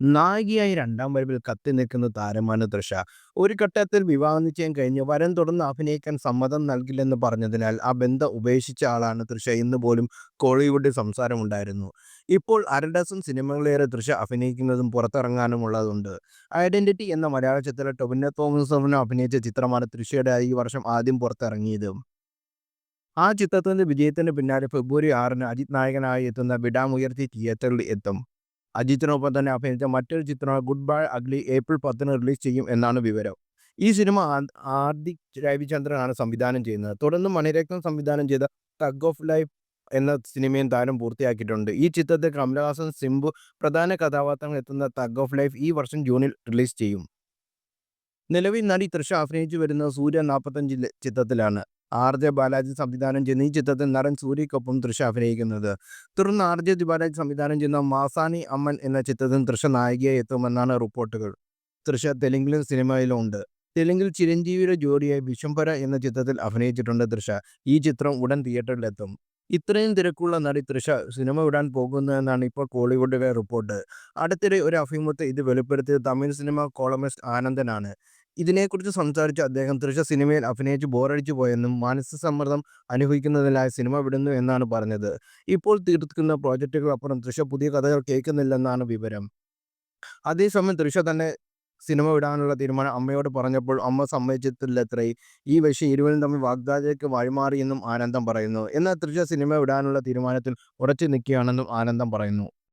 നായികയായി രണ്ടാം വരവിൽ കത്തിനിൽക്കുന്ന താരമാണ് തൃഷ. ഒരു ഘട്ടത്തിൽ വിവാഹനിശ്ചയം കഴിഞ്ഞ് വരൻ തുടർന്ന് അഭിനയിക്കാൻ സമ്മതം നൽകില്ലെന്ന് പറഞ്ഞതിനാൽ ആ ബന്ധം ഉപേക്ഷിച്ച ആളാണ് തൃഷ എന്ന് പോലും കോളിവുഡിൽ സംസാരമുണ്ടായിരുന്നു. ഇപ്പോൾ അര ഡസൻ സിനിമകളിലേറെ തൃഷ അഭിനയിക്കുന്നതും പുറത്തിറങ്ങാനുമുള്ളതുണ്ട്. ഐഡന്റിറ്റി എന്ന മലയാള ചിത്രത്തിൽ ടൊവിനോ തോമസിനൊപ്പം അഭിനയിച്ച ചിത്രമാണ് തൃഷയുടെ ഈ വർഷം ആദ്യം പുറത്തിറങ്ങിയത്. ആ ചിത്രത്തിന്റെ വിജയത്തിന് പിന്നാലെ ഫെബ്രുവരി 6-ന് അജിത് നായകനായി എത്തുന്ന വിടാമുയർത്തി തിയേറ്ററിൽ എത്തും. അജിത്തിനൊപ്പം തന്നെ അഭിനയിച്ച മറ്റൊരു ചിത്രമായ ഗുഡ് ബൈ അഗ്ലി ഏപ്രിൽ 10-ന് റിലീസ് ചെയ്യും എന്നാണ് വിവരം. ഈ സിനിമ ആർദിക് രവിചന്ദ്രനാണ് സംവിധാനം ചെയ്യുന്നത്. തുടർന്ന് മണിരത്നം സംവിധാനം ചെയ്ത ടഗ് ഓഫ് ലൈഫ് എന്ന സിനിമയും താരം പൂർത്തിയാക്കിയിട്ടുണ്ട്. ഈ ചിത്രത്തിൽ കമലഹാസൻ, സിംബു പ്രധാന കഥാപാത്രങ്ങൾ എത്തുന്ന ടഗ് ഓഫ് ലൈഫ് ഈ വർഷം ജൂണിൽ റിലീസ് ചെയ്യും. നിലവിൽ നടി തൃഷ അഭിനയിച്ചു വരുന്ന സൂര്യ 45 ചിത്രത്തിലാണ്. ആർ.ജെ. ബാലാജി സംവിധാനം ചെയ്യുന്ന ഈ ചിത്രത്തിൽ നടൻ സൂര്യയ്ക്കൊപ്പം തൃഷ അഭിനയിക്കുന്നത്. തുടർന്ന് ആർ.ജെ. ബാലാജി സംവിധാനം ചെയ്യുന്ന മാസാണി അമ്മൻ എന്ന ചിത്രത്തിൽ തൃഷ നായികയായി എത്തുമെന്നാണ് റിപ്പോർട്ടുകൾ. തൃഷ തെലുങ്കിലും സിനിമയിലും ഉണ്ട്. തെലുങ്കിൽ ചിരഞ്ജീവിയുടെ ജോഡിയായി വിശ്വംഭര എന്ന ചിത്രത്തിൽ അഭിനയിച്ചിട്ടുണ്ട് തൃഷ. ഈ ചിത്രം ഉടൻ തിയേറ്ററിലെത്തും. ഇത്രയും തിരക്കുള്ള നടി തൃഷ സിനിമ വിടാൻ പോകുന്നുവെന്നാണ് ഇപ്പോൾ കോളിവുഡിലെ റിപ്പോർട്ട്. അടുത്തിടെ ഒരു അഭിമുഖത്തിൽ ഇത് വെളിപ്പെടുത്തിയത് തമിഴ് സിനിമ കോളമിസ്റ്റ് ആനന്ദനാണ്. ഇതിനെക്കുറിച്ച് സംസാരിച്ച അദ്ദേഹം തൃഷ സിനിമയിൽ അഭിനയിച്ച് ബോറടിച്ചു പോയെന്നും മാനസിക സമ്മർദ്ദം അനുഭവിക്കുന്നതിനായി സിനിമ വിടുന്നു എന്നാണ് പറഞ്ഞത്. ഇപ്പോൾ തീർക്കുന്ന പ്രോജക്റ്റുകൾക്കപ്പുറം തൃഷ പുതിയ കഥകൾ കേൾക്കുന്നില്ലെന്നാണ് വിവരം. അതേസമയം തൃഷ തന്നെ സിനിമ വിടാനുള്ള തീരുമാനം അമ്മയോട് പറഞ്ഞപ്പോൾ അമ്മ സമ്മതിച്ചിട്ടില്ലത്രേ. ഈ വിഷയം ഇരുവരും തമ്മിൽ വാഗ്വാദത്തിലേക്ക് വഴിമാറിയെന്നും ആനന്ദം പറയുന്നു. എന്നാൽ തൃഷ സിനിമ വിടാനുള്ള തീരുമാനത്തിൽ ഉറച്ചു നിൽക്കുകയാണെന്നും ആനന്ദം പറയുന്നു.